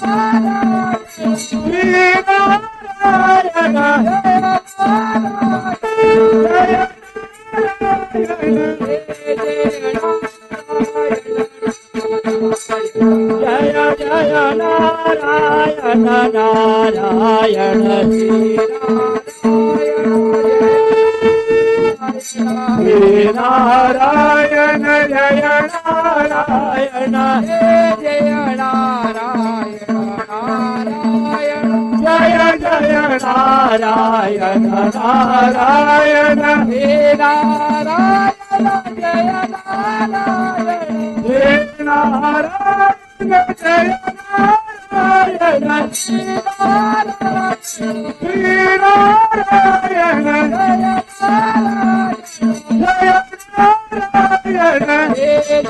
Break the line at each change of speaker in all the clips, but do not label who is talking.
नारायण जय नारायण जय नारायण नारायण जय जय नारायण नारायण हे नारायण जय नारायण हे नारायण जय नारायण श्री नारायण जय नारायण हे जय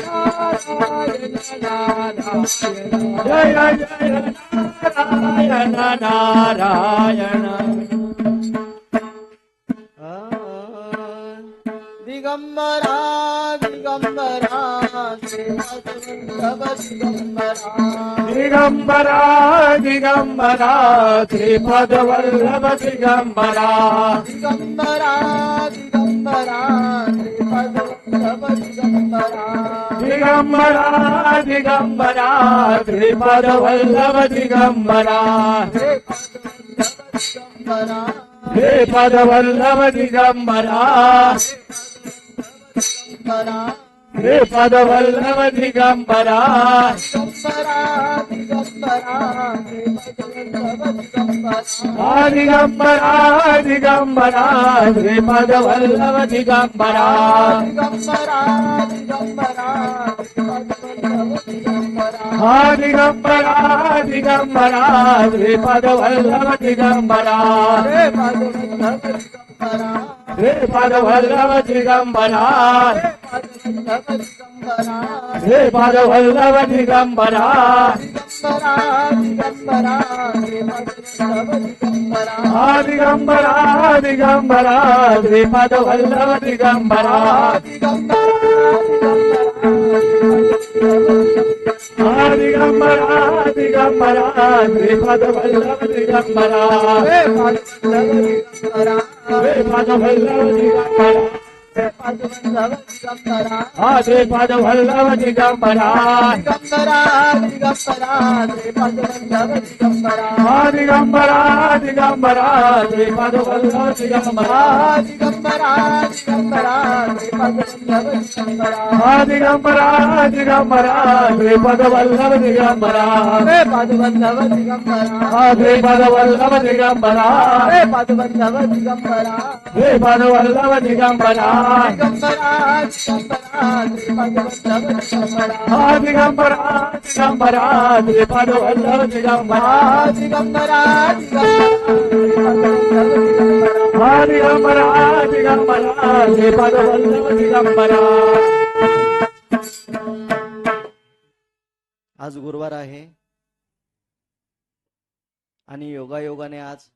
नारायण जय जय नारायण नारायण दिगंबरा दिगंबरा दिगंबरा दिगंबरा श्रीपद वल्लभ दिगंबरा दिगंबरा दिगंबरा श्रीपद वल्लभ दिगंबरा दिगंबरा दिगंबरा श्रीपद वल्लभ दिगंबरा श्रीपद वल्लभ दिगंबरा श्रीपद वल्लभ दिगंबरा दिगंबरा दिगंबरा श्रीपद वल्लभ दिगंबरा दिगंबरा दिगंबरा श्रीपद वल्लभ दिगंबरा श्रीपद वल्लभ दिगंबरा श्रीपद वल्लभ दिगंबरा दिगंबरा दिगंबरा श्रीपद वल्लभ दिगंबरा दिगंबरा दिगंबरा श्रीपद वल्लभ दिगंबरा श्रीपद वल्लभ दिगंबरा श्रीपद वल्लभ दिगंबरा दिगंबरा दिगंबरा श्रीपद वल्लभ दिगंबरा दिगंबरा दिगंबरा श्रीपद वल्लभ दिगंबरा श्रीपद वल्लभ दिगंबरा श्रीपद वल्लभ दिगंबरा दिगंबरा दिगंबरा श्रीपद वल्लभ दिगंबरा दिगंबरा दिगंबरा दिगंबरा श्रीपद वल्लभ दिगंबरा.
आज गुरुवार आहे आणि योगायोगाने आज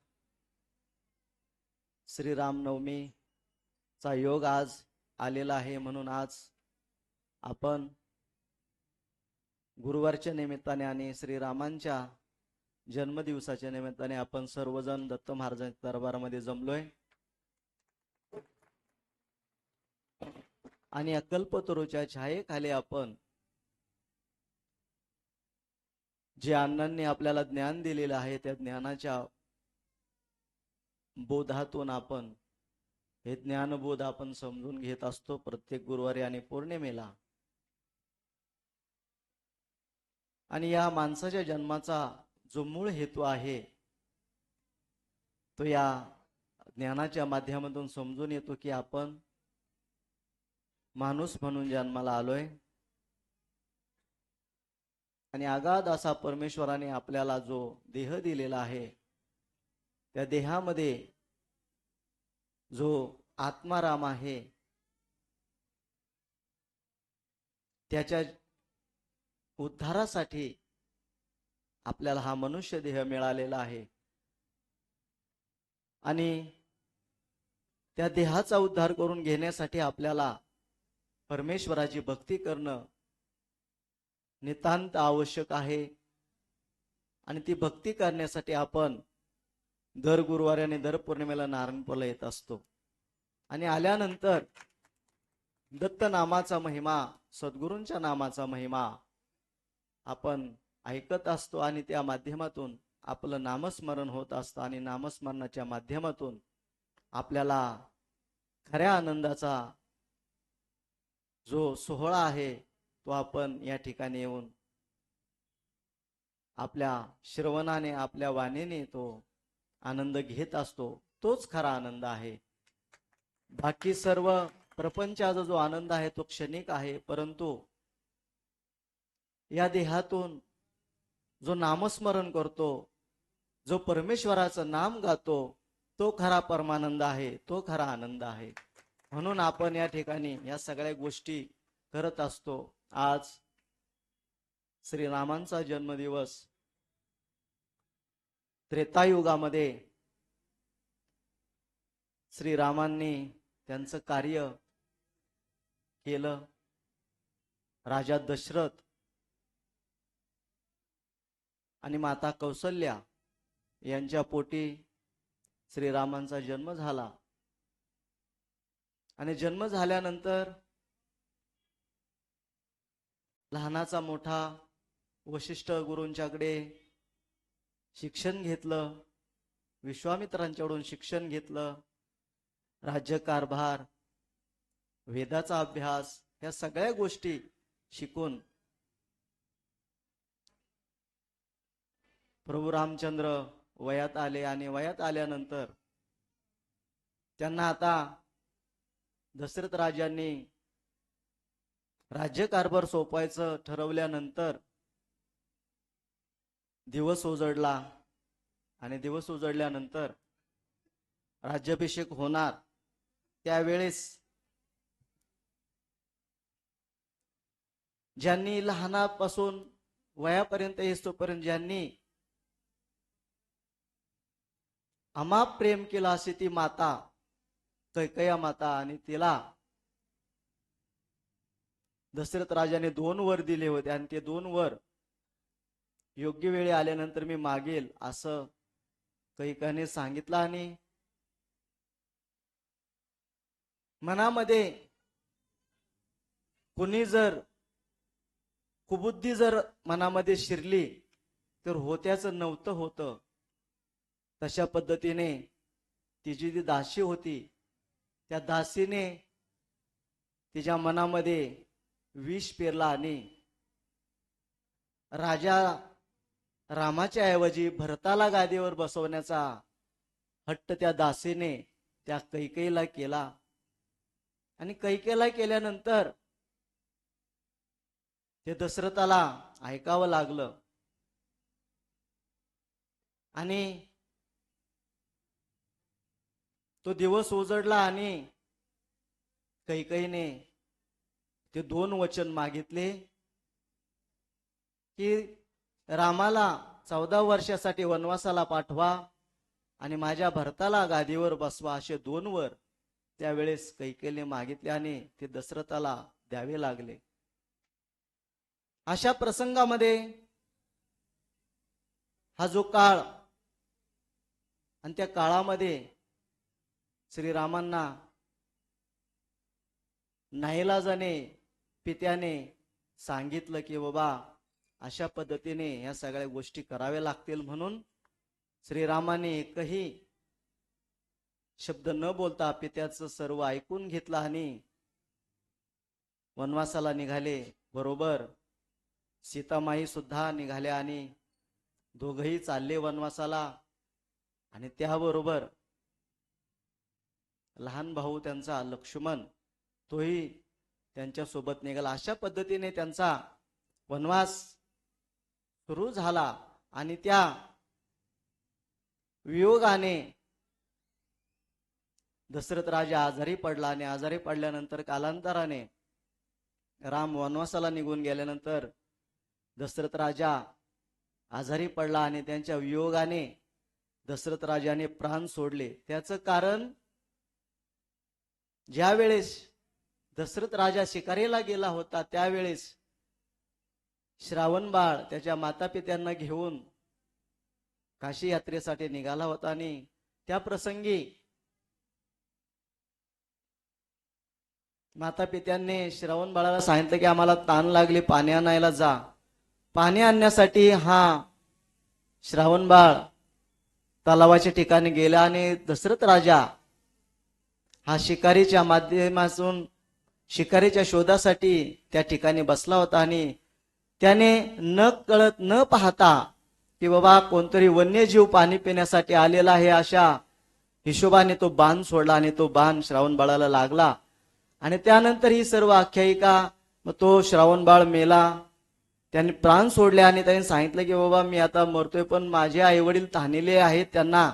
श्री रामनवमीचा योग आज आलेला आहे. म्हणून आज आपण गुरुवारच्या निमित्ताने आणि श्रीरामांच्या जन्मदिवसाच्या निमित्ताने आपण सर्वजण दत्त महाराजांच्या दरबारामध्ये जमलोय आणि या कल्पतरूच्या छायेखाली आपण जे अण्णांनी आपल्याला ज्ञान दिलेलं आहे त्या ज्ञानाच्या बोधातून आपण हे ज्ञानबोध आपण समजून घेत असतो प्रत्येक गुरुवारी आणि पौर्णिमेला. आणि या माणसाच्या जन्माचा जो मूळ हेतू आहे तो या ज्ञानाच्या माध्यमातून समजून येतो की आपण माणूस म्हणून जन्माला आलोय आणि अगाध असा परमेश्वराने आपल्याला जो देह दिलेला आहे त्या देहामध्ये जो आत्माराम आहे त्याच्या उद्धारासाठी आपल्याला हा मनुष्य देह मिळालेला आहे आणि त्या देहाचा उद्धार करून घेण्यासाठी आपल्याला परमेश्वराची भक्ती करणं नितांत आवश्यक आहे. आणि ती भक्ती करण्यासाठी आपण दर गुरुवारी आणि दर पौर्णिमेला नारायणपूरला येत असतो. आणि आल्यानंतर दत्त नामाचा महिमा, सद्गुरूंच्या नामाचा महिमा आपण ऐकत असतो आणि त्या माध्यमातून आपलं नामस्मरण होत असतं आणि नामस्मरणाच्या माध्यमातून आपल्याला खऱ्या आनंदाचा जो सोहळा आहे तो आपण या ठिकाणी येऊन आपल्या श्रवणाने, आपल्या वाणीने तो आनंद घेत असतो. तोच खरा आनंद आहे. बाकी सर्व प्रपंचाचा जो आनंद आहे तो क्षणिक आहे, परंतु या देहातून जो नामस्मरण करतो, जो परमेश्वराचं नाम गातो, तो खरा परमानंद आहे, तो खरा आनंद आहे. म्हणून आपण या ठिकाणी या सगळ्या गोष्टी करत असतो. आज श्रीरामांचा जन्मदिवस, त्रेतायुगामध्ये श्रीरामांनी त्यांचं कार्य केलं. राजा दशरथ आणि माता कौसल्या यांच्या पोटी श्रीरामांचा जन्म झाला. आणि जन्म झाल्यानंतर लहानाचा मोठा वशिष्ठ गुरूंच्याकडे शिक्षण घेतलं, विश्वामित्रांच्याकडून शिक्षण घेतलं. राज्यकारभार, वेदाचा अभ्यास, या सगळ्या गोष्टी शिकून प्रभू रामचंद्र वयात आले. आणि वयात आल्यानंतर त्यांना आता दशरथ राजांनी राज्यकारभार सोपवायचं ठरवल्यानंतर दिवस उजडला. आणि दिवस उजडल्यानंतर राज्याभिषेक होणार. त्यावेळेस ज्यांनी लहानापासून वयापर्यंत येतोपर्यंत ज्यांनी अमाप प्रेम केला अशी ती माता कैकया माता, आणि तिला दशरथ राजाने 2 वर दिले होते. आणि ते 2 वर योग्य वेळी आल्यानंतर मी मागेल असं कैकयाने सांगितलं. आणि मनामध्ये कुणी जर कुबुद्धी जर मनामध्ये शिरली तर होत्याचं नव्हतं होतं. तशा पद्धतीने तिची जी दासी होती त्या दासीने तिच्या मनामध्ये विष पेरला आणि राजा रामाच्या ऐवजी भरताला गादीवर बसवण्याचा हट्ट त्या दासीने त्या कैकेयीला केला. आणि कैकेयीला केल्यानंतर ते दशरथाला ऐकावं लागलं. आणि तो दिवस उजडला आणि कैकेयीने ते 2 वचन मागितले की रामाला 14 वर्षासाठी वनवासाला पाठवा आणि माझ्या भरताला गादीवर बसवा, असे 2 वर त्यावेळेस कैकेयीने मागितले आणि ते दशरथाला द्यावे लागले. अशा प्रसंगामध्ये हा जो काळ, आणि त्या काळामध्ये श्रीरामांना नाईलाजाने पित्याने सांगितलं की बाबा अशा पद्धतीने या सगळ्या गोष्टी कराव्या लागतील. म्हणून श्रीरामाने एकही शब्द न बोलता पित्याचं सर्व ऐकून घेतलं आणि वनवासाला निघाले. बरोबर सीतामाई सुद्धा निघाल्या आणि दोघही चालले वनवासाला. आणि त्याबरोबर लहान भाऊ त्यांचा लक्ष्मण तोही त्यांच्या सोबत निघाला. अशा पद्धतीने त्यांचा वनवास सुरू झाला. आणि त्या वियोगाने दशरथ राजा आजारी पडला. आणि आजारी पडल्यानंतर कालांतराने राम वनवासाला निघून गेल्यानंतर दशरथ राजा आजारी पडला आणि त्यांच्या वियोगाने दशरथ राजाने प्राण सोडले. त्याचं कारण ज्या वेळेस दशरथ राजा शिकारीला गेला होता त्यावेळेस श्रावण बाळ त्याच्या माता पित्यांना घेऊन काशी यात्रेसाठी निघाला होता आणि त्या प्रसंगी माता पित्यांनी श्रावण बाळाला सांगितलं की आम्हाला ताण लागली, पाणी आणायला जा. पाणी आणण्यासाठी हा श्रावण बाळ तलावाच्या ठिकाणी गेला आणि दशरथ राजा हा शिकारीच्या माध्यमातून शिकारीच्या शोधासाठी त्या ठिकाणी बसला होता आणि त्याने न कळत न पाहता की बाबा कोणतरी वन्यजीव पाणी पिण्यासाठी आलेला आहे अशा हिशोबाने तो बाण सोडला आणि तो बाण श्रावण बाळाला लागला. आणि त्यानंतर ही सर्व आख्यायिका, मग तो श्रावण बाळ मेला, त्यांनी प्राण सोडले आणि त्यांनी सांगितलं की बाबा मी आता मरतोय पण माझे आई वडील तहानेले आहेत, त्यांना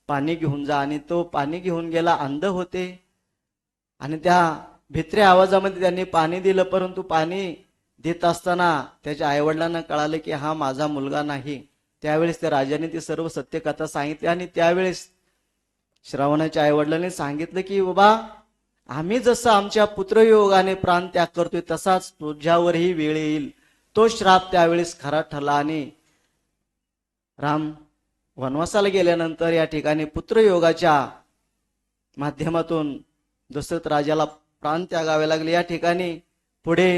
पाणी घेऊन जा. आणि तो पाणी घेऊन गेला. अंध होते आणि त्या भित्र्या आवाजामध्ये त्यांनी पाणी दिलं, परंतु पाणी देत असताना त्याच्या आईवडिलांना कळालं की हा माझा मुलगा नाही. त्यावेळेस त्या राजाने ती सर्व सत्यकथा सांगितली आणि त्यावेळेस श्रावणाच्या आईवडिलांनी सांगितलं की बाबा आम्ही जसं आमच्या पुत्रयोगाने प्राण त्याग करतोय तसाच तुझ्यावरही वेळ येईल. तो श्राप त्यावेळेस खरा ठरला आणि राम वनवासाला गेल्यानंतर या ठिकाणी पुत्रयोगाच्या माध्यमातून दशरथ राजाला प्राण त्यागावे लागले. या ठिकाणी पुढे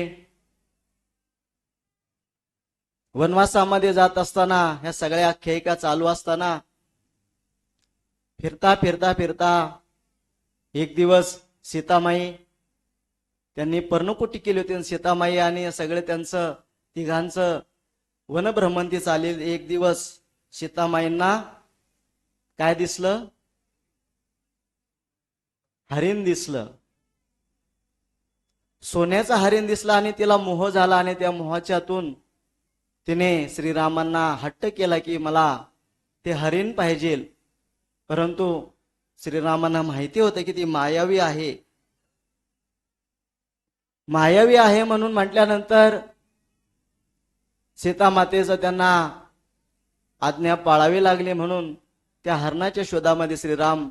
वनवासामध्ये जात असताना ह्या सगळ्या आख्यायिका चालू असताना फिरता फिरता फिरता एक दिवस सीतामाई त्यांनी पर्णकुटी केली होती. सीतामाई आणि सगळे त्यांचं तिघांचं वनभ्रमंती चालेल. एक दिवस सीतामाईंना काय दिसलं? हरिण दिसलं, सोन्याचं हरिण दिसलं आणि तिला मोह झाला आणि त्या मोहाच्यातून तिने श्रीरामांना हट्ट केला की मला ते हरिण पाहिजे. परंतु श्रीरामांना माहिती होतं की ती मायावी आहे. मायावी आहे म्हणून म्हटल्यानंतर सीतामातेचं त्यांना आज्ञा पाळावी लागली. म्हणून त्या हरणाच्या शोधामध्ये श्रीराम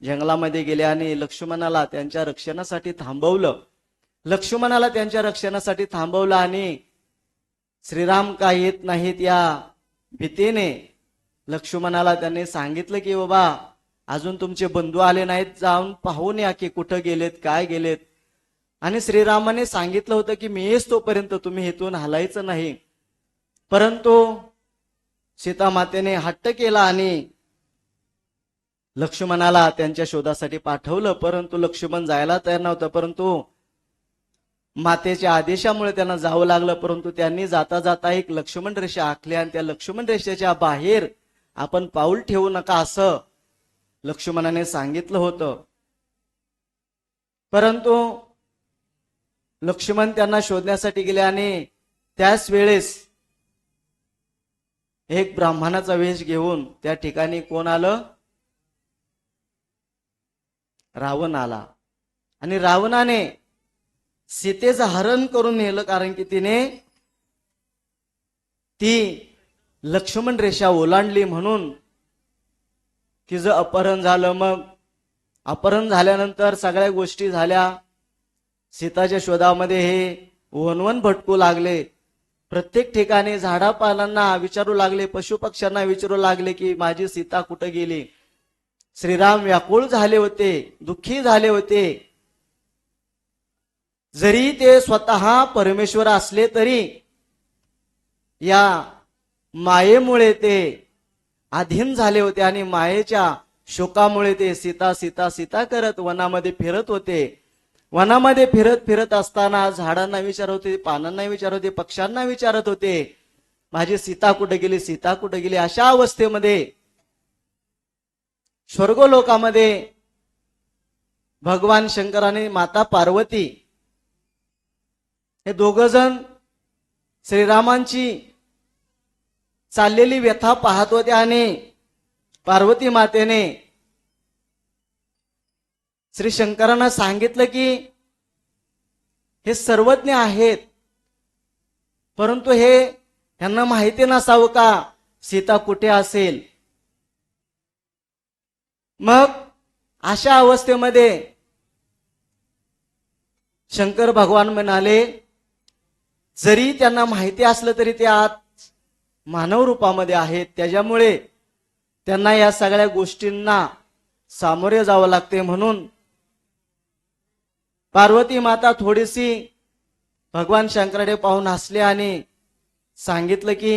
जंगलामध्ये गेले आणि लक्ष्मणाला त्यांच्या रक्षणासाठी थांबवलं. लक्ष्मणाला त्यांच्या रक्षणासाठी थांबवलं आणि श्रीराम का येत नाहीत या भीतीने लक्ष्मणाला त्यांनी सांगितलं की बाबा अजून तुमचे बंधू आले नाहीत, जाऊन पाहून या की कुठं गेलेत, काय गेलेत. आणि श्रीरामाने सांगितलं होतं की मी येस तोपर्यंत तुम्ही इथून हलायचं नाही. परंतु सीतामातेने हट्ट केला आणि लक्ष्मणाला त्यांच्या शोधासाठी पाठवलं. परंतु लक्ष्मण जायला तयार नव्हतं, परंतु मातेच्या आदेशामुळे त्यांना जावं लागलं. परंतु त्यांनी जाता जाता एक लक्ष्मण रेषा आखली आणि त्या लक्ष्मण रेषेच्या बाहेर आपण पाऊल ठेवू नका असं लक्ष्मणाने सांगितलं होतं. परंतु लक्ष्मण त्यांना शोधण्यासाठी गेले आणि त्याच वेळेस एक ब्राह्मणाचा वेश घेऊन त्या ठिकाणी कोण आलं? रावण आला. आणि रावणाने सीतेचं हरण करून नेलं, कारण की तिने ती लक्ष्मण रेषा ओलांडली म्हणून तिचं अपहरण झालं. मग अपहरण झाल्यानंतर सगळ्या गोष्टी झाल्या. सीताच्या शोधामध्ये हे वनवन भटकू लागले. प्रत्येक ठिकाणी झाडापालांना विचारू लागले, पशुपक्ष्यांना विचारू लागले की माझी सीता कुठं गेली. श्रीराम व्याकुळ झाले होते, दुःखी झाले होते. जरी ते स्वतः परमेश्वर असले तरी या मायेमुळे ते अधीन झाले होते आणि मायेच्या शोकामुळे ते सीता सीता सीता करत वनामध्ये फिरत होते. वनामध्ये फिरत फिरत असताना झाडांना विचारत होते, पानांना विचारत होते, पक्ष्यांना विचारत होते माझी सीता कुठे गेली, सीता कुठे गेली. अशा अवस्थेमध्ये स्वर्गलोकामध्ये भगवान शंकर आणि माता पार्वती हे दोघ जण श्रीरामांची चाललेली व्यथा पाहत होते आणि पार्वती मातेने श्री शंकरांना सांगितलं की हे सर्वज्ञ आहेत, परंतु हे यांना माहिती नसावं का सीता कुठे असेल. मग अशा अवस्थेमध्ये शंकर भगवान म्हणाले जरी त्यांना माहिती असलं तरी ते आत मानव रूपामध्ये आहेत, त्याच्यामुळे त्यांना या सगळ्या गोष्टींना सामोरे जावं लागते. म्हणून पार्वती माता थोडीशी भगवान शंकराकडे पाहून हसले आणि सांगितलं की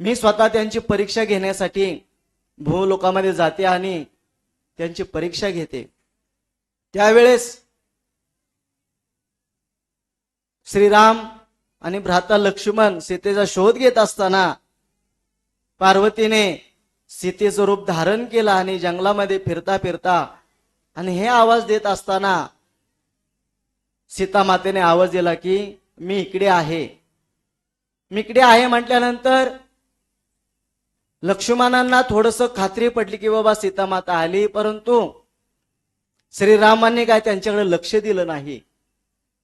मी स्वतः त्यांची परीक्षा घेण्यासाठी भूलोकामध्ये जाते आणि त्यांची परीक्षा घेते. त्यावेळेस श्रीराम आणि भ्राता लक्ष्मण सीतेचा शोध घेत असताना पार्वतीने सीतेचं रूप धारण केलं आणि जंगलामध्ये फिरता फिरता आणि हे आवाज देत असताना सीता मातेने आवाज दिला की मी इकडे आहे. मी इकडे आहे म्हटल्यानंतर लक्ष्मणांना थोडस खात्री पडली की बाबा सीता माता आली, परंतु श्रीरामांनी काय त्यांच्याकडे लक्ष दिलं नाही.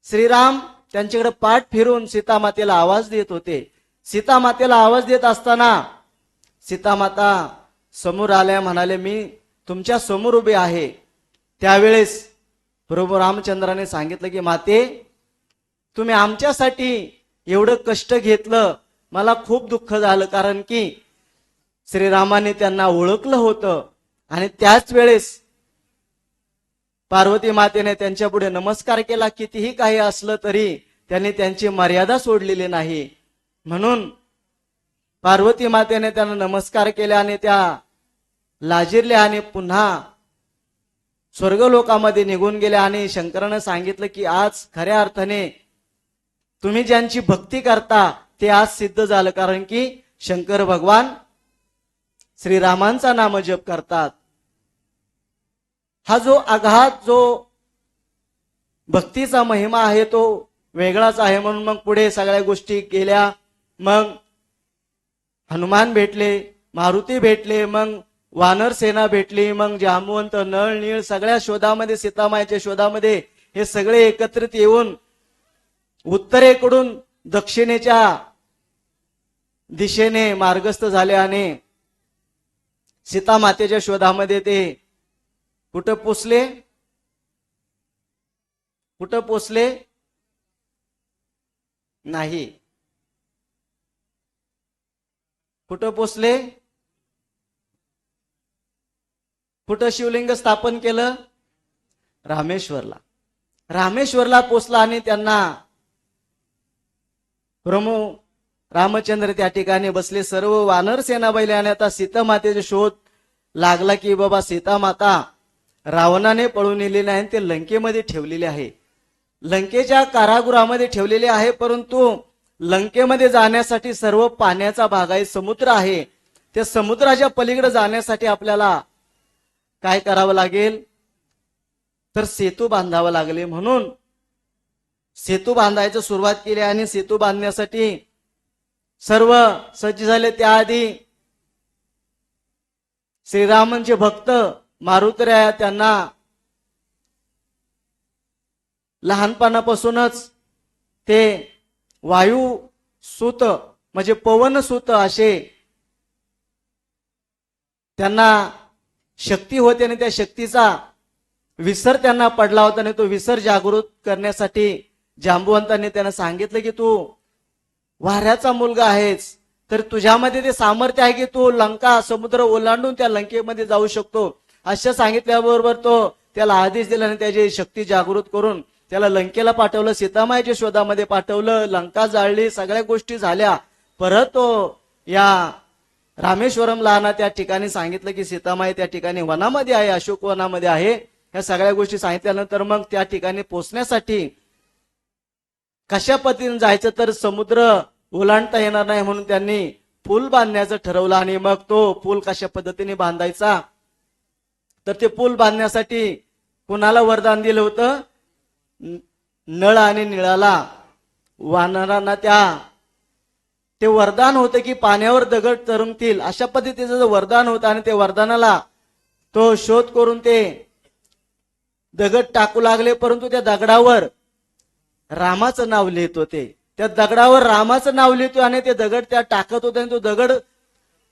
श्रीराम त्यांच्याकडे पाठ फिरून सीता मातेला आवाज देत होते. सीता मातेला आवाज देत असताना सीता माता समोर आल्या, म्हणाले मी तुमच्या समोर उभे आहे. त्यावेळेस प्रभू रामचंद्राने सांगितलं की माते, तुम्ही आमच्यासाठी एवढं कष्ट घेतलं, मला खूप दुःख झालं, कारण की श्रीरामाने त्यांना ओळखलं होतं. आणि त्याच वेळेस पार्वती मातेने त्यांच्या पुढे नमस्कार केला. कितीही काही असलं तरी त्यांनी त्यांची मर्यादा सोडलेली नाही. म्हणून पार्वती मातेने त्यांना नमस्कार केले आणि त्या लाजिरल्या आणि पुन्हा स्वर्गलोकामध्ये निघून गेल्या. आणि शंकरानं सांगितलं की आज खऱ्या अर्थाने तुम्ही ज्यांची भक्ती करता ते आज सिद्ध झालं, कारण की शंकर भगवान श्रीरामांचा नामजप करतात. हा जो अगाध जो भक्तीचा महिमा आहे तो वेगळाच आहे. म्हणून मग पुढे सगळ्या गोष्टी गेल्या. मग हनुमान भेटले, मारुती भेटले, मग वानर सेना भेटली, मग जांबुवंत, नळ, नीळ सगळ्या शोधामध्ये, सीतामाईच्या शोधामध्ये हे सगळे एकत्रित येऊन उत्तरेकडून दक्षिणेच्या दिशेने मार्गस्थ झाले आणि सीता मातेच्या शोधामध्ये ते कुठं पोचले? कुठं पोचले? नाही. कुठं पोचले? कुठं शिवलिंग स्थापन केलं? रामेश्वरला. रामेश्वरला पोचला आणि त्यांना प्रभू रामचंद्र त्या ठिकाणी बसले. सर्व वानर सेना बैले आणि आता सीता मातेचा शोध लागला की बाबा सीता माता रावणाने पळून नेलेली आहे, ते लंकेमध्ये ठेवलेले आहे, लंकेच्या कारागृहामध्ये ठेवलेले आहे. परंतु लंकेमध्ये जाण्यासाठी सर्व पाण्याचा भाग आहे, समुद्र आहे. त्या समुद्राच्या पलीकडे जाण्यासाठी आपल्याला काय करावं लागेल? तर सेतू बांधावा लागले. म्हणून सेतू बांधायची सुरुवात केली आणि सेतू बांधण्यासाठी सर्व सज्ज झाले. त्याआधी श्रीरामांचे भक्त मारुतराया त्यांना लहानपणापासूनच ते वायू सूत म्हणजे पवन सूत असे त्यांना शक्ती होते आणि त्या शक्तीचा विसर त्यांना पडला होता. आणि तो विसर जागृत करण्यासाठी जांबुवंतांनी त्यांना सांगितलं की तू वाऱ्याचा मुलगा आहेस, तर तुझ्यामध्ये ते सामर्थ्य आहे की तू लंका समुद्र ओलांडून त्या लंकेमध्ये जाऊ शकतो. असं सांगितल्याबरोबर तो त्याला आदेश दिला आणि त्याची शक्ती जागृत करून त्याला लंकेला पाठवलं, सीतामाईच्या शोधामध्ये पाठवलं, लंका जाळली, सगळ्या गोष्टी झाल्या. परत तो या रामेश्वरमला आणा त्या ठिकाणी सांगितलं की सीतामाई त्या ठिकाणी वनामध्ये आहे, अशोक वनामध्ये आहे. ह्या सगळ्या गोष्टी सांगितल्यानंतर मग त्या ठिकाणी पोहोचण्यासाठी कशा पद्धतीने जायचं, तर समुद्र ओलांडता येणार नाही म्हणून त्यांनी पूल बांधण्याचं ठरवलं. आणि मग तो पूल कशा पद्धतीने बांधायचा, तर ते पूल बांधण्यासाठी कुणाला वरदान दिलं होतं? नळ आणि निळाला, वानरांना ते वरदान होतं की पाण्यावर दगड तरंगतील, अशा पद्धतीचं वरदान होतं. आणि ते वरदानाला तो शोध करून ते दगड टाकू लागले, परंतु त्या दगडावर रामाचं नाव लिहित होते. त्या दगडावर रामाचं नाव लिहितो आणि ते दगड त्या टाकत होते आणि तो दगड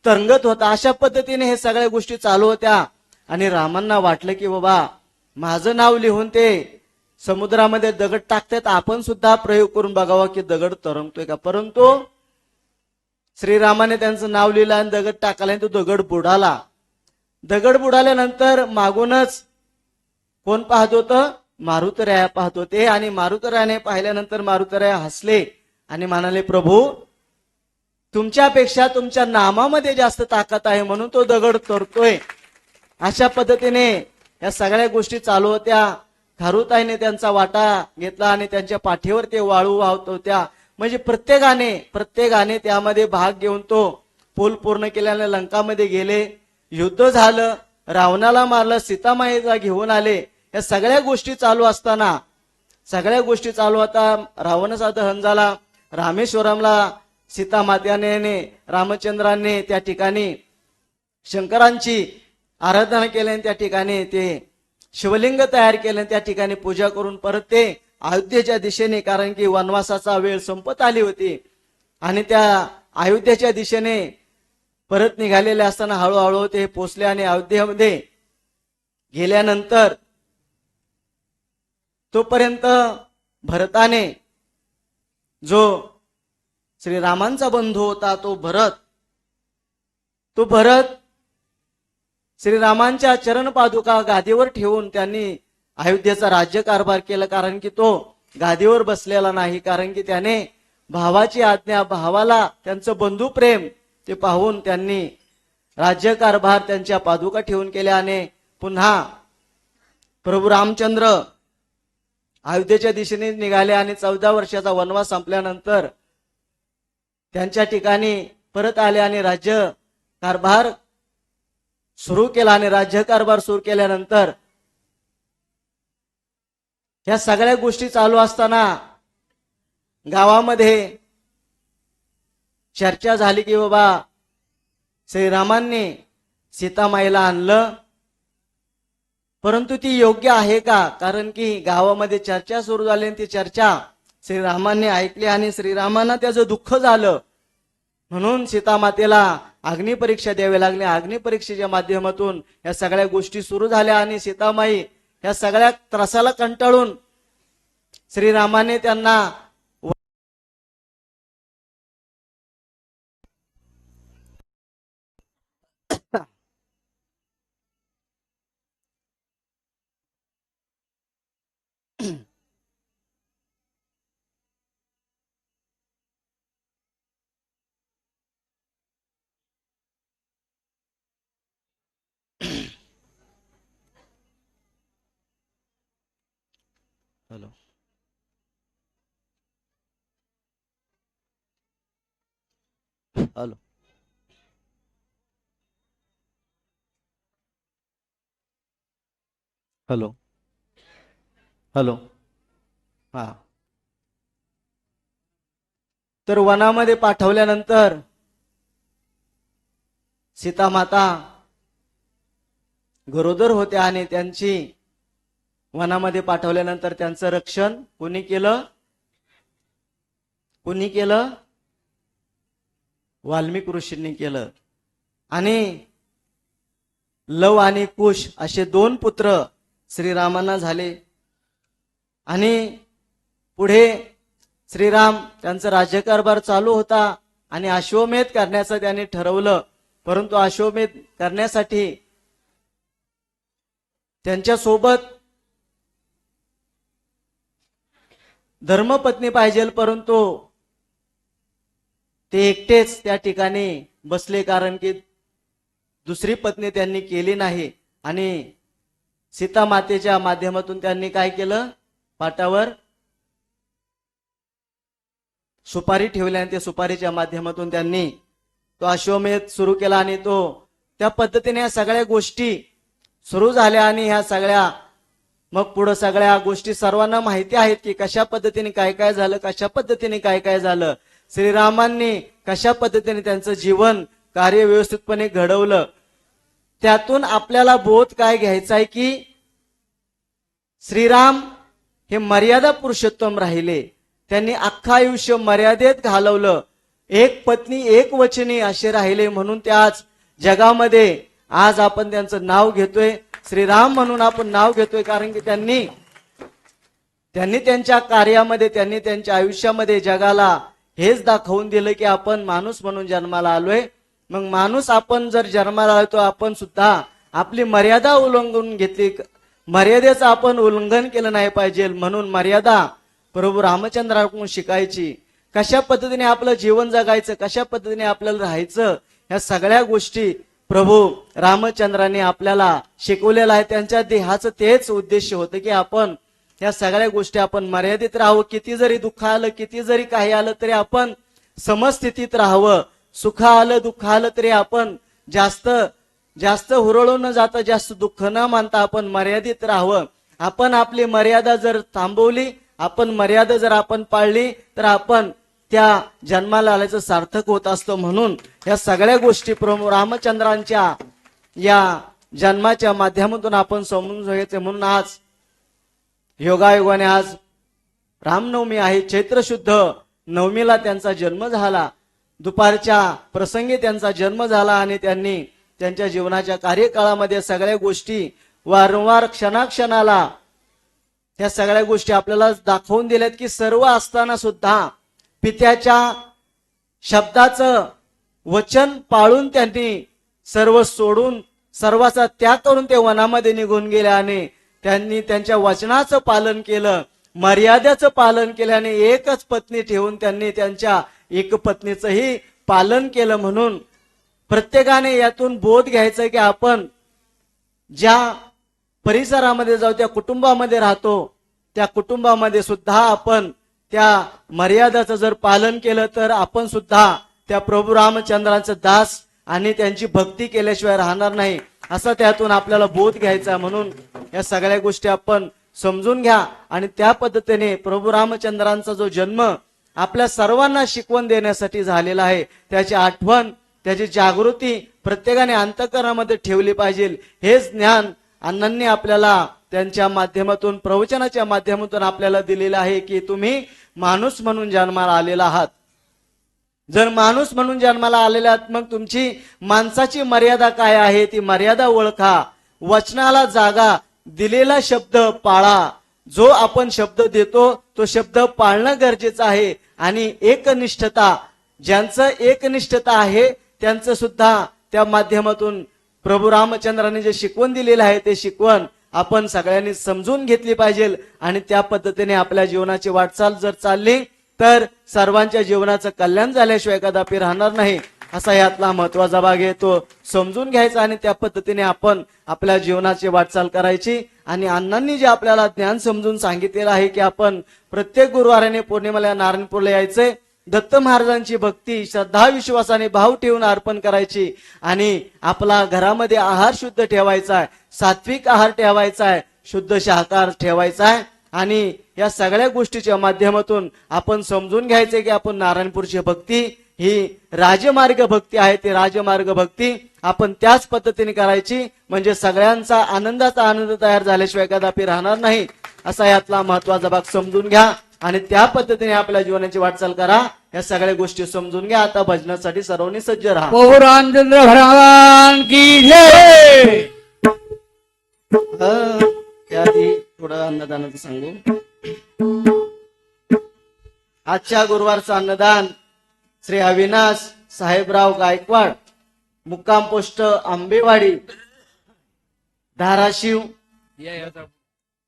तरंगत होता. अशा पद्धतीने हे सगळ्या गोष्टी चालू होत्या. आणि रामांना वाटलं की बाबा माझं नाव लिहून ते समुद्रामध्ये दगड टाकतात, आपण सुद्धा प्रयोग करून बघावा की दगड तरंगतोय का. परंतु श्रीरामाने त्यांचं नाव लिहिलं आणि दगड टाकला आणि तो दगड बुडाला. दगड बुडाल्यानंतर मागूनच कोण पाहत होतं? मारुतराया पाहत होते. आणि मारुतरायाने पाहिल्यानंतर मारुतराया हसले आणि म्हणाले, प्रभू तुमच्यापेक्षा तुमच्या नामामध्ये जास्त ताकद आहे म्हणून तो दगड तरतोय. अशा पद्धतीने या सगळ्या गोष्टी चालू होत्या. खारुताईने त्यांचा वाटा घेतला आणि त्यांच्या पाठीवर ते वाळू वाहत होत्या. म्हणजे प्रत्येकाने त्यामध्ये भाग घेऊन तो पूल पूर्ण केल्याने लंकामध्ये गेले. युद्ध झालं, रावणाला मारलं, सीतामाईला घेऊन आले. या सगळ्या गोष्टी चालू असताना रावणाचा दहन झाला. रामेश्वरमला सीतामात्याने रामचंद्राने त्या ठिकाणी शंकरांची आराधना केल्याने त्या ठिकाणी ते शिवलिंग तयार केले. त्या ठिकाणी पूजा करून परत ते अयोध्येच्या दिशेने, कारण की वनवासाचा वेळ संपत आली होती आणि त्या अयोध्येच्या दिशेने परत निघालेले असताना हळूहळू ते पोचले. आणि अयोध्येमध्ये गेल्यानंतर तोपर्यंत भरताने, जो श्रीरामांचा बंधू होता, तो भरत श्रीरामांच्या चरण पादुका गादीवर ठेवून त्यांनी अयोध्येचा राज्यकारभार केला. कारण की तो गादीवर बसलेला नाही, कारण की त्याने भावाची आज्ञा, भावाला त्यांचं बंधू प्रेम ते पाहून त्यांनी राज्यकारभार त्यांच्या पादुका ठेवून केल्या. आणि पुन्हा प्रभू रामचंद्र अयोध्येच्या दिशेने निघाले आणि 14 वर्षाचा वनवास संपल्यानंतर त्यांच्या ठिकाणी परत आले आणि राज्यकारभार सुरू केला. आणि राज्यकारभार सुरू केल्यानंतर या सगळ्या गोष्टी चालू असताना गावामध्ये चर्चा झाली की बाबा श्रीरामांनी सीतामाईला आणलं, परंतु ती योग्य आहे का? कारण की गावामध्ये चर्चा सुरू झाली आणि ती चर्चा श्रीरामांनी ऐकली आणि श्रीरामांना त्याचं दुःख झालं. म्हणून सीतामातेला अग्निपरीक्षा द्यावी लागली. अग्निपरीक्षेच्या माध्यमातून या सगळ्या गोष्टी सुरू झाल्या आणि सीतामाई या सगळ्या त्रासाला कंटाळून श्रीरामाने त्यांना हॅलो हॅलो हॅलो हॅलो हा. तर वनामध्ये पाठवल्यानंतर सीतामाता गरोदर होत्या आणि त्यांची वनामध्ये पाठवल्यानंतर त्यांचं रक्षण कोणी केलं? वाल्मिक ऋषींनी केलं. आणि लव आणि कुश असे 2 पुत्र श्रीरामांना झाले. आणि पुढे श्रीराम त्यांचा राज्यकारभार चालू होता आणि अश्वमेध करण्याचं त्यांनी ठरवलं. परंतु अश्वमेध करण्यासाठी त्यांच्या सोबत धर्मपत्नी पाहिजे, परंतु ते एकटेच त्या ठिकाणी बसले, कारण की दुसरी पत्नी त्यांनी केली नाही. आणि सीता मातेच्या माध्यमातून त्यांनी काय केलं? पाटावर सुपारी ठेवली आणि त्या सुपारीच्या माध्यमातून त्यांनी तो अश्वमेध सुरू केला. आणि तो त्या पद्धतीने या सगळ्या गोष्टी सुरू झाल्या. आणि ह्या सगळ्या मग पुढे सगळ्या गोष्टी सर्वांना माहिती आहेत की कशा पद्धतीने काय काय झालं, कशा पद्धतीने काय काय झालं. श्रीरामांनी कशा पद्धतीने त्यांचं जीवन कार्य व्यवस्थितपणे घडवलं. त्यातून आपल्याला बोध काय घ्यायचा आहे की श्रीराम हे मर्यादा पुरुषोत्तम राहिले. त्यांनी अख्खा आयुष्य मर्यादेत घालवलं. एक पत्नी एक वचनी असे राहिले. म्हणून ते आज जगामध्ये आज आपण त्यांचं नाव घेतोय, श्रीराम म्हणून आपण नाव घेतोय. कारण की त्यांनी त्यांच्या कार्यामध्ये, त्यांनी त्यांच्या आयुष्यामध्ये जगाला हेच दाखवून दिलं की आपण माणूस म्हणून जन्माला आलोय. मग माणूस आपण जर जन्माला आलो, आपण सुद्धा आपली मर्यादा उल्लंघून घेतली, मर्यादेचं आपण उल्लंघन केलं नाही पाहिजे. म्हणून मर्यादा प्रभू रामचंद्राकडून शिकायची. कशा पद्धतीने आपलं जीवन जगायचं, कशा पद्धतीने आपल्याला राहायचं, ह्या सगळ्या गोष्टी प्रभू रामचंद्राने आपल्याला शिकवलेलं आहे. त्यांच्या देहाचं तेच उद्देश होतं की आपण या सगळ्या गोष्टी आपण मर्यादित राहावं. किती जरी दुःख आलं, किती जरी काही आलं तरी आपण समस्थितीत राहावं. सुख आलं, दुःख आलं तरी आपण जास्त हुरळून न जाता, जास्त दुःख न मानता आपण मर्यादित राहावं. आपण आपली मर्यादा जर थांबवली, आपण मर्यादा जर आपण पाळली, तर आपण त्या जन्माला आल्याचं सार्थक होत असतं. म्हणून या सगळ्या गोष्टी प्रभू रामचंद्रांच्या या जन्माच्या माध्यमातून आपण समजून घ्यायचे. म्हणून आज योगायोगाने आज रामनवमी आहे. चैत्र शुद्ध नवमीला त्यांचा जन्म झाला. दुपारच्या प्रसंगी त्यांचा जन्म झाला आणि त्यांनी त्यांच्या जीवनाच्या कार्यकाळामध्ये सगळ्या गोष्टी वारंवार क्षणाक्षणाला या सगळ्या गोष्टी आपल्याला दाखवून दिल्यात की सर्व असताना सुद्धा पित्याच्या शब्दाचं वचन पाळून त्यांनी सर्व सोडून सर्वाचा त्याग करून ते वनामध्ये निघून गेले आणि त्यांनी त्यांच्या वचनाचं पालन केलं, मर्यादेचं पालन केलं आणि एकच पत्नी ठेवून त्यांनी त्यांच्या एक पत्नीचंही पालन केलं. म्हणून प्रत्येकाने यातून बोध घ्यायचा की आपण ज्या परिसरामध्ये जाऊ, त्या कुटुंबामध्ये राहतो, त्या कुटुंबामध्ये सुद्धा आपण त्या मर्यादाचं जर पालन केलं तर आपण सुद्धा त्या प्रभू रामचंद्रांचं दास आणि त्यांची भक्ती केल्याशिवाय राहणार नाही, असा त्यातून आपल्याला बोध घ्यायचा. म्हणून या सगळ्या गोष्टी आपण समजून घ्या आणि त्या पद्धतीने प्रभू रामचंद्रांचा जो जन्म आपल्या सर्वांना शिकवण देण्यासाठी झालेला आहे, त्याची आठवण, त्याची जागृती प्रत्येकाने अंतःकरणामध्ये ठेवली पाहिजे. हेच ज्ञान अण्णांनी आपल्याला त्यांच्या माध्यमातून, प्रवचनाच्या माध्यमातून आपल्याला दिलेलं आहे की तुम्ही माणूस म्हणून जन्माला आलेला आहात. जर माणूस म्हणून जन्माला आलेले आहात, मग तुमची माणसाची मर्यादा काय आहे ती मर्यादा ओळखा. वचनाला जागा, दिलेला शब्द पाळा. जो आपण शब्द देतो तो शब्द पाळणं गरजेचं आहे. आणि एकनिष्ठता, ज्यांचं एकनिष्ठता आहे त्यांचं सुद्धा त्या माध्यमातून प्रभू रामचंद्रांनी जे शिकवण दिलेलं आहे ते शिकवण आपण सगळ्यांनी समजून घेतली पाहिजे. आणि त्या पद्धतीने आपल्या जीवनाची वाटचाल जर चालली तर सर्वांच्या जीवनाचं कल्याण झाल्याशिवाय कदापि राहणार नाही, असा यातला महत्वाचा भाग आहे. तो समजून घ्यायचा आणि त्या पद्धतीने आपण आपल्या जीवनाची वाटचाल करायची. आणि अण्णांनी जे आपल्याला ज्ञान समजून सांगितलेलं आहे की आपण प्रत्येक गुरुवाराने पौर्णिमेला नारायणपूरला यायचंय, दत्त महाराजांची भक्ती श्रद्धा विश्वासाने भाव ठेवून अर्पण करायची आणि आपला घरामध्ये आहार शुद्ध ठेवायचा आहे, सात्विक आहार ठेवायचा आहे, शुद्ध शाकाहार ठेवायचा आहे. आणि या सगळ्या गोष्टीच्या माध्यमातून आपण समजून घ्यायचे की आपण नारायणपूरची भक्ती ही राजमार्ग भक्ती आहे. ती राजमार्ग भक्ती आपण त्याच पद्धतीने करायची, म्हणजे सगळ्यांचा आनंदाचा आनंद तयार झाल्याशिवाय कदापि राहणार नाही, असा यातला महत्वाचा भाग समजून घ्या आणि त्या पद्धतीने आपल्या जीवनाची वाटचाल करा. या सगळ्या गोष्टी समजून घ्या. आता भजनासाठी सर्वांनी सज्ज राहा.
प्रभू रामचंद्र भगवान की जय.
त्याआधी थोडं अन्नदानाचं सांगू. आजच्या गुरुवारचं अन्नदान श्री अविनाश साहेबराव गायकवाड, मुक्काम पोस्ट आंबेवाडी, धाराशिव.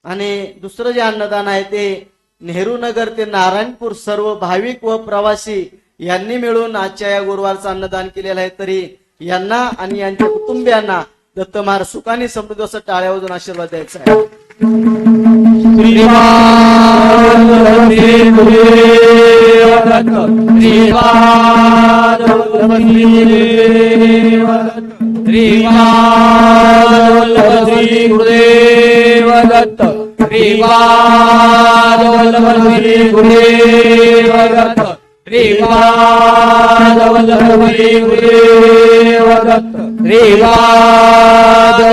आणि दुसरं जे अन्नदान आहे ते नेहरू नगर ते नारायणपूर सर्व भाविक व प्रवासी यांनी मिळून आजच्या या गुरुवारचं अन्नदान केलेलं आहे. तरी यांना आणि यांच्या कुटुंबियांना दत्त महाराज सुखाने समृद्ध असं टाळ्या वाजवून आशीर्वाद द्यायचा आहे.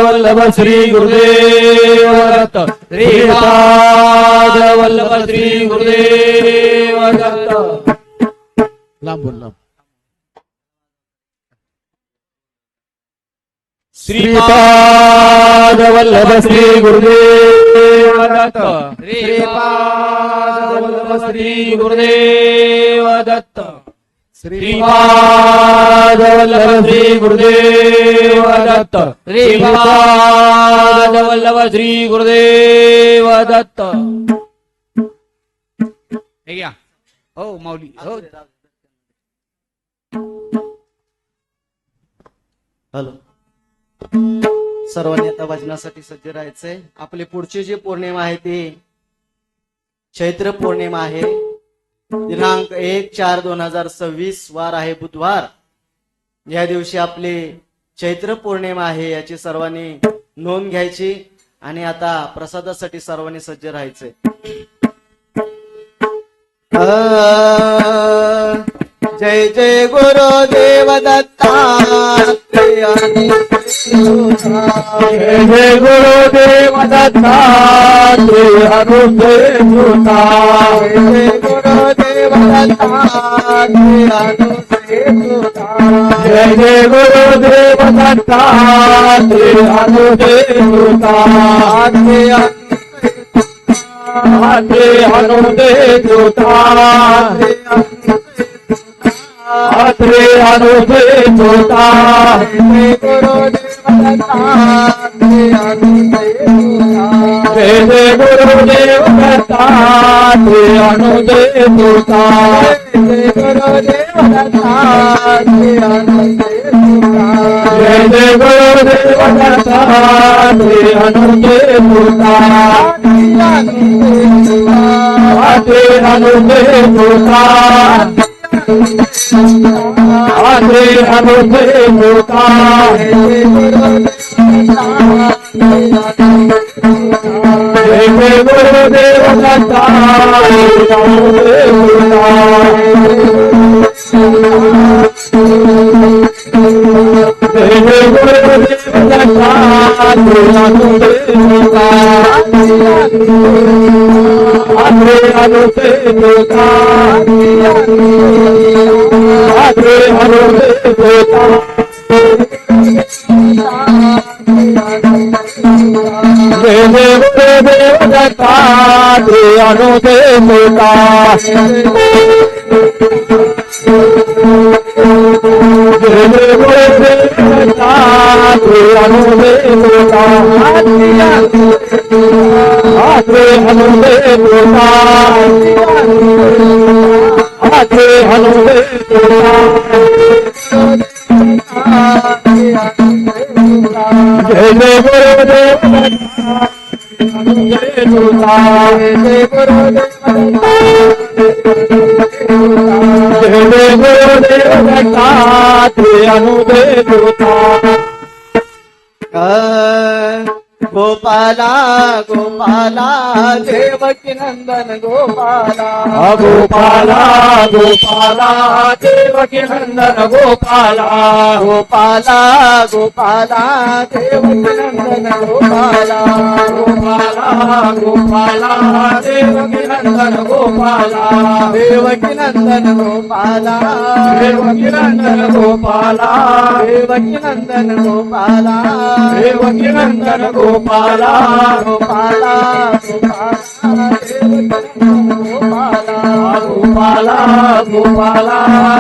वल्लभ श्री गुरुदेव दत्त. श्रीपाद वल्लभ श्री गुरुदेव दत्त. लांब बोल लांब. श्रीपाद वल्लभ श्री गुरुदेव दत्त. श्रीपाद वल्लभ श्री गुरुदेव दत्त. दत्त श्रीपाद वल्लभ श्री गुरुदेव दत्त श्रीपाद वल्लभ श्री गुरुदेव दत्त. हे घ्या हो माऊली हो.
हॅलो, सर्वांनी आता भजनासाठी सज्ज राहायचंय. आपली पुढची जी पौर्णिमा आहे ती चैत्र पौर्णिमा आहे. दिनांक 1/4/2026 वार आहे बुधवार. या दिवशी आपली चैत्र पौर्णिमा आहे, याची सर्वांनी नोंद घ्यायची. आणि आता प्रसादासाठी सर्वांनी सज्ज राहायचंय. जय जय गुरुदेव दत्ता. जय
जय गुरुदेव दत्ता श्री हनुदेव सुता.
जय गुरुदेव दत्ता.
जय जय गुरुदेव दत्ता श्री हनुदेव सुता. श्री हनुदेव सुता. श्री हनुदेव सुता. जय जय गुरुदेव दत्ता श्री हनुदेव सुता. जय जय गुरुदेव दत्ता श्री हनुदेव सुता. श्री हनुदेव सुता. श्री हनुदेव सुता. जय जय गुरुदेव दत्ता श्री हनुदेव सुता. जय जय गुरुदेव दत्ता श्री हनुदेव सुता. श्री हनुदेव सुता. श्री हनुदेव सुता. जय जय गुरुदेव दत्ता श्री हनुदेव सुता. जय जय गुरुदेव दत्ता श्री हनुदेव सुता. श्री हनुदेव सुता. श्री हनुदेव सुता. जय जय गुरुदेव दत्ता हनुदेव सुता. जय जय गुरुदेव दत्ता श्री हनुदेव सुता.
गोपाला गोपाला देवकी नंदन गोपाला.
गोपाला गोपाला देवकी नंदन गोपाला.
गोपाला गोपाला देवकी नंदन गोपाला.
गोपाला गोपाला देवकी नंदन गोपाला.
देवकी नंदन गोपाला.
देवकी नंदन गोपाला.
देवकी नंदन गोपाला.
देवकी नंदन गोपाला.
गोपाला गोपाला देवकी नंदन गोपाला.
गोपाला गोपाला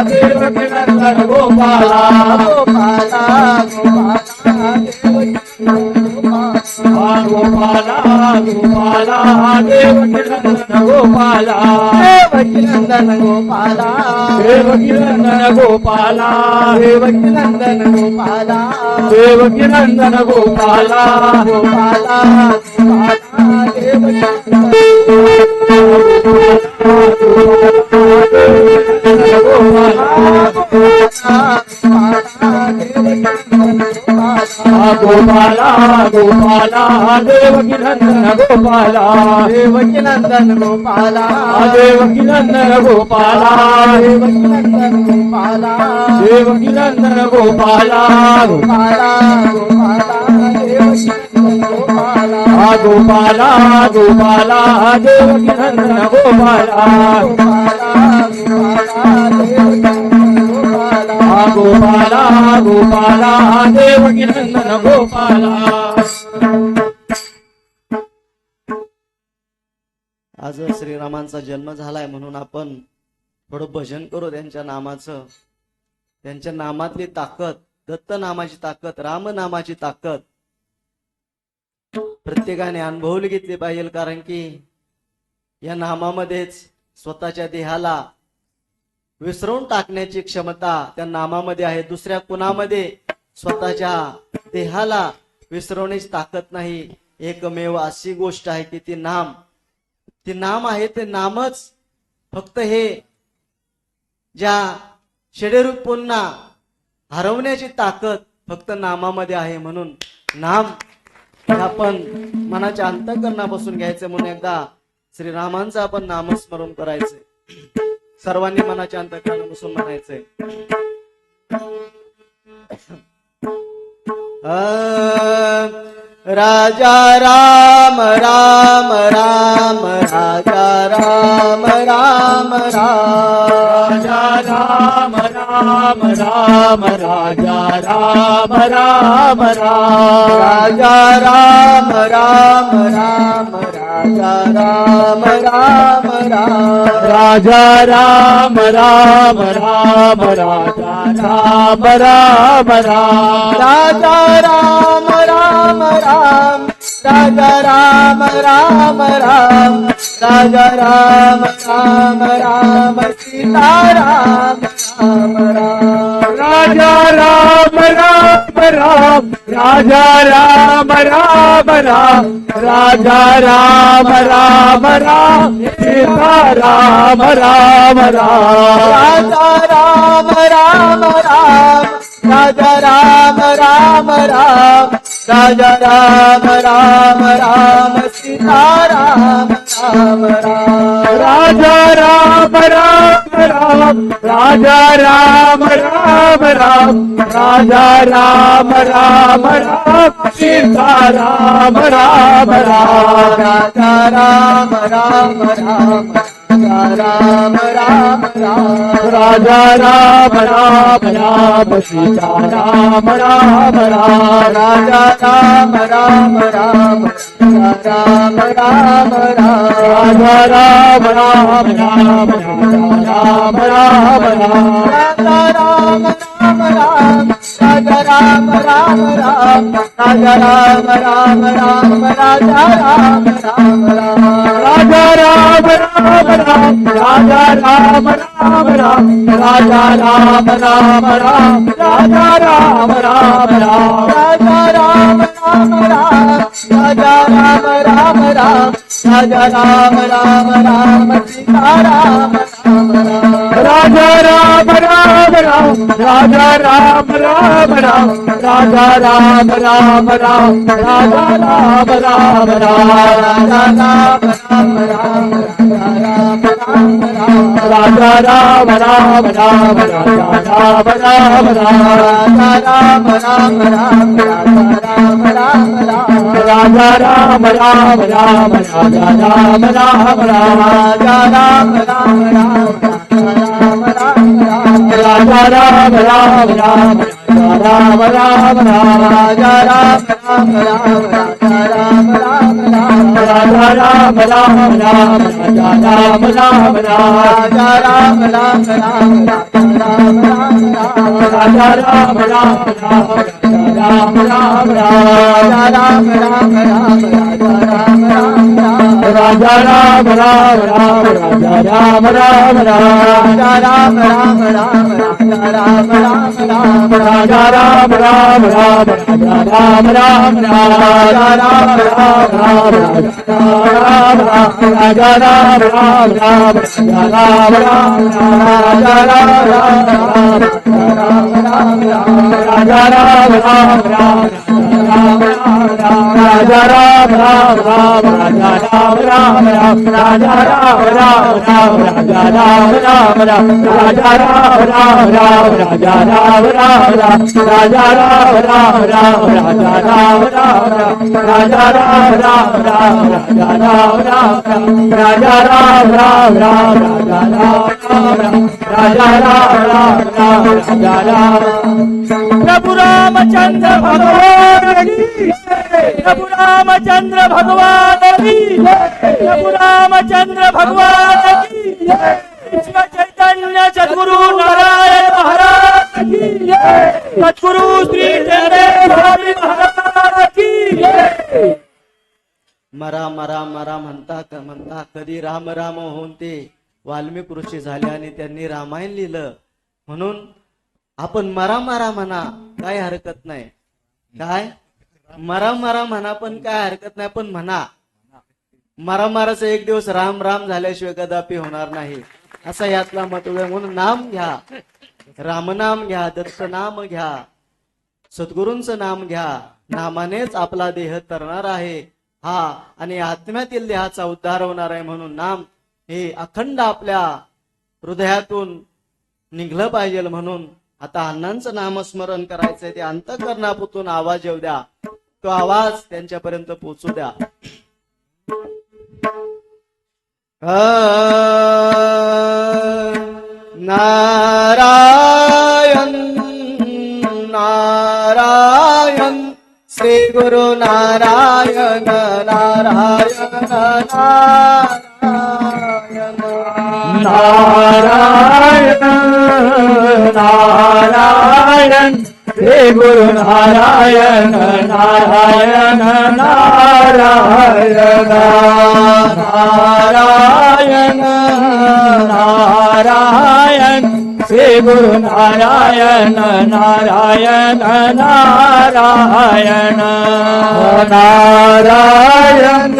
देवकी नंदन गोपाला.
गोपाला गोपाला देवकी नंदन गोपाला.
गोपाला गोपाला देवकी नंदन गोपाला.
देवकी नंदन गोपाला.
देवकी नंदन गोपाला.
देवकी नंदन गोपाला.
देवकी नंदन गोपाला.
गोपाला गोपाला देवकी
गोपाला गोपाला देवकी नंदन गोपाला.
देवकी नंदन गोपाला.
देवकी नंदन गोपाला.
देवकी नंदन गोपाला.
देवकी नंदन गोपाला.
गोपाला गोपाला देवकी नंदन गोपाला.
गोपाला गोपाला देवकी नंदन गोपाला.
गोपाला गोपाला देवकी नंदन गोपाला.
गोपाला गोपाला देवकी नंदन गोपाला.
आज श्रीरामांचा जन्म झालाय म्हणून आपण थोडं भजन करू त्यांच्या नामाचं. त्यांच्या नामातली ताकद, दत्त नामाची ताकद, राम नामाची ताकद प्रत्येकाने अनुभवली घेतली पाहिजे. कारण की या नामामध्येच स्वतःच्या देहाला विसरून टाकण्याची क्षमता त्या नामामध्ये आहे. दुसऱ्या कुणामध्ये स्वतःच्या देहाला विसरवण्याची ताकद नाही. एकमेव अशी गोष्ट आहे की ती नाम आहे. ते नामच फक्त हे ज्या षडेरूपांना हरवण्याची ताकद फक्त नामामध्ये आहे. म्हणून नाम हे आपण मनाच्या अंतःकरणापासून घ्यायचं. म्हणून एकदा श्रीरामांचं आपण नामस्मरण करायचंय. सर्वांनी मनाच्या अंतःकरणापासून म्हणायचंय. राजा राम राम राम राजा राम राम
राजा राम राम राम राजा राम राम राम
राजा राम राम राम राजा राम राम राम
राजा राम राम राम राजा राम राम राम
राजा राम राम राम राजा राम राम राम राजा राम राम राम सीता राम राम राम
राजा राम राम राम राजा राम राम राम राजा राम राम राम सीता राम राम राम
राजा राम राम राम राजा राम राम राम राजा राम राम राम सीता राम राम राम
राजा राम राम राम राजा राम राम राम राजा राम राम राम सीता राम राम राम
राजा राम राम राम राम राम राम
राजा राम राम राम सीता राम राम राम
राजा राम राम राम राम राम राम
राजा राम राम राम राम राम राम
राजा राम राम राम राजा राम राम राम राजा राम राम राम राजा राम राम राम
राजा राम राम राम राजा राम राम राम राजा राम राम राम राजा राम राम राम
राजा राम राम राम राजा राम राम राम राजा राम राम राम सीता राम राम राम
राजा राम राम राम राजा राम राम राम राजा राम राम राम राजा राम राम राम
राजा राम राम राम राम राम राम
राजा राम राम राम राजा राम राम राम
राजा राम राम राम राम राम राम
राजा राम राम राम राजा राम राम राम
राजा राम राम राम राम राम राम
राजा राम राम राम राम राम राम
राजा राम राम राम राम राम राम
राजा राम राम राम राम राम राम
राजा राम राम राम राम राम राम
राजा राम राम राम राम राम
राजा राम राम राम राम राम राम
राजा राम राम राम राम राम राम
राजा राम राम राम राम राम राम
राजा राम राम राम राम राम राम
राजा राम राम राम
राम राम राजा राम राम राम राम राम
राजा राम राम राम राम राम
राजा राम राम राम राम राम राजा राम राम राम राम राम राजा राम राम राम राम राजा राम राम राम राजा राम राम राम राजा राम राम राम राजा राम राम राम राजा राम राम राम राजा राम राम राम राजा राम राम राम राजा राम प्रभु रामचंद्र भगवान की जय। प्रभु रामचंद्र भगवान की जय। प्रभु रामचंद्र भगवान की जय। कृष्ण चैतन्य चैतन्य सद्गुरु नारायण महाराज की जय। सद्गुरु श्री ज्ञानेश्वर स्वामी महाराज की जय।
मरा मरा मरा म्हणता म्हणता कधी राम राम होऊन ते वाल्मिक ऋषी झाले आणि त्यांनी रामायण लिहिलं. म्हणून आपण मरा मरा म्हणा, काय हरकत नाही. काय मरा मरा म्हणा, पण काय हरकत नाही. पण म्हणा मरा माराचा एक दिवस राम राम झाल्याशिवाय कदापि होणार नाही, असा यातला महत्व आहे. म्हणून नाम घ्या, रामनाम घ्या, दत्त नाम घ्या, सद्गुरूंचं नाम घ्या. नामानेच आपला देह तरणार आहे हा, आणि आत्म्यातील देहाचा उद्धार होणार आहे. म्हणून नाम हे अखंड आपल्या हृदयातून निघलं पाहिजे. म्हणून आता अण्णांचं नामस्मरण करायचंय, ते अंतःकरणातून आवाज येऊ द्या, तो आवाज त्यांच्यापर्यंत पोहोचू द्या. नारायण नारायण श्री गुरु नारायण नारायण
नारायण नारायण श्री गुरु नारायण नारायण नारायण नारायण नारायण श्री गुरु नारायण नारायण नारायण नारायण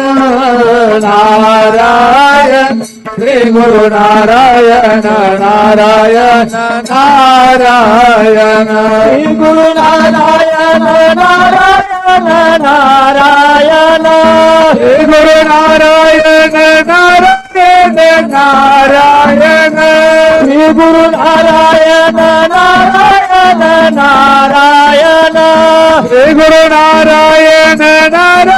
नारायण श्री गुरु नारायण नारायण नारायण श्री गुरु नारायण नारायण नारायण श्री गुरु नारायण नारायण नारायण श्री गुरु नारायण नारायण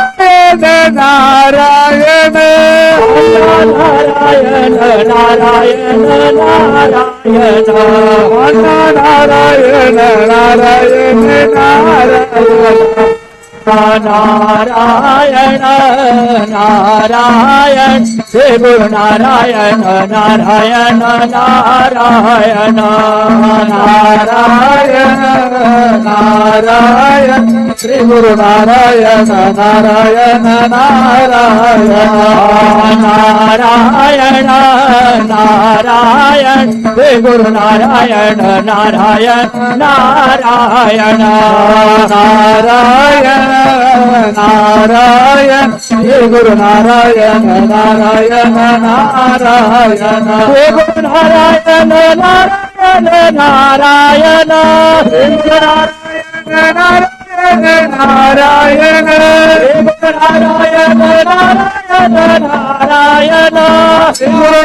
नारायण श्री गुरु नारायण नारायण नारायण नारायण नारायण नारायण नारायण नारायण नारायण नारायण श्री गुरु नारायण नारायण नारायण नारायण नारायण श्री गुरु नारायण नारायण नारायण नारायण नारायण श्री गुरु नारायण नारायण नारायण नारायण नारायण श्री गुरु नारायण नारायण नारायण श्री गुरु नारायण नारायण नारायण श्री गुरु नारायण नारायण श्री गुरु नारायण नारायण नारायण श्री गुरु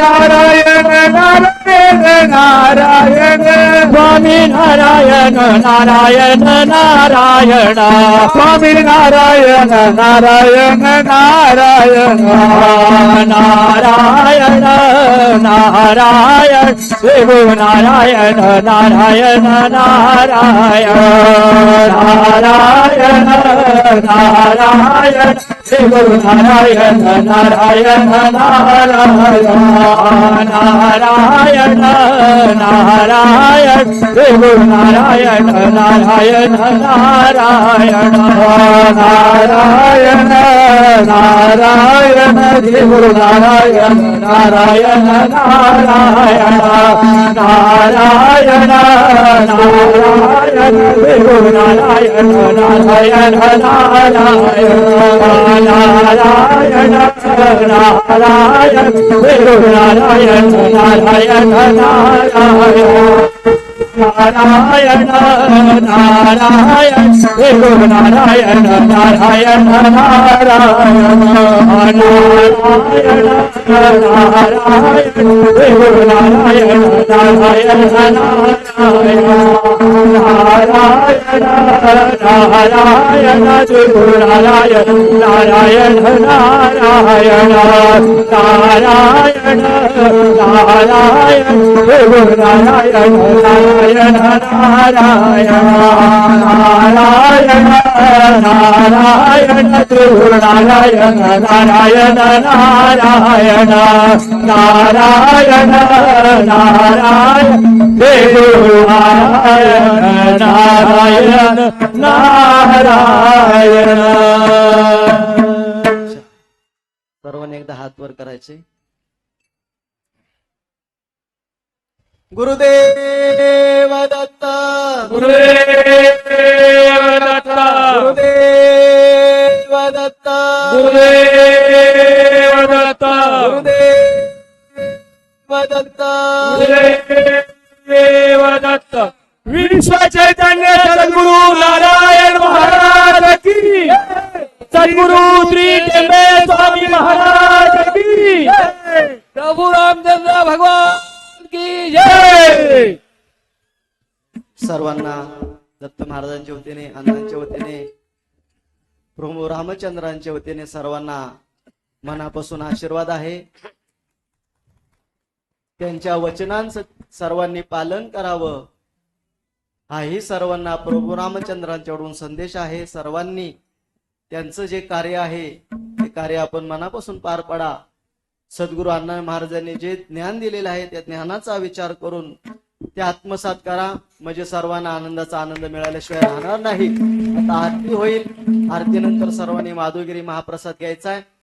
नारायण नारायण नारायण स्वामी नारायण नारायण नारायण स्वामी नारायण नारायण नारायण नारायण नारायण श्री गुरु नारायण नारायण नारायण नारायण नारायण श्री गुरु नारायण नारायण नारायण नारायण नारायण श्री गुरु नारायण नारायण नारायण नारायण नारायण श्री गुरु नारायण नारायण नारायण नारायण नारायण श्री गुरु नारायण नारायण नारायण नारायण नारायण श्री गुरु नारायण नारायण नारायण नारायण श्री गुरु नारायण नारायण नारायण नारायण नारायण श्री गुरु नारायण नारायण नारायण नारायण नारायण श्री गुरु नारायण नारायण नारायण नारायण नारायण श्री गुरु नारायण नारायण नारायण नारायण नारायण त्रिभुवन नारायण नारायण नारायण नारायण नारायण त्रिभुवन नारायण नारायण
सर्वांनी एकदा हात वर करायचे. गुरुदेव दत्त
गुरुदेव दत्त
गुरुदेव दत्त
गुरुदेव दत्त
गुरुदेव दत्त
गुरुदेव दत्त विश्व चैतन्य सद्गुरु नारायण महाराज की सद्गुरु श्री टेंबे स्वामी महाराज की प्रभु रामचंद्र भगवान की जय.
सर्वांना दत्त महाराजांच्या वतीने, अण्णांच्या वतीने, प्रभू रामचंद्रांच्या वतीने सर्वांना मनापासून आशीर्वाद आहे. त्यांच्या वचनांचं सर्वांनी पालन करावं हाही सर्वांना प्रभू रामचंद्रांच्याकडून संदेश आहे. सर्वांनी त्यांचं जे कार्य आहे ते कार्य आपण मनापासून पार पाडा. सद्गुरू अण्णा महाराजांनी जे ज्ञान दिलेलं आहे त्या ज्ञानाचा विचार करून ते आत्मसात करा. म्हणजे सर्वांना आनंदाचा आनंद मिळाल्याशिवाय राहणार नाही. आता आरती होईल. आरतीनंतर सर्वांनी माधुगिरी महाप्रसाद घ्यायचा आहे.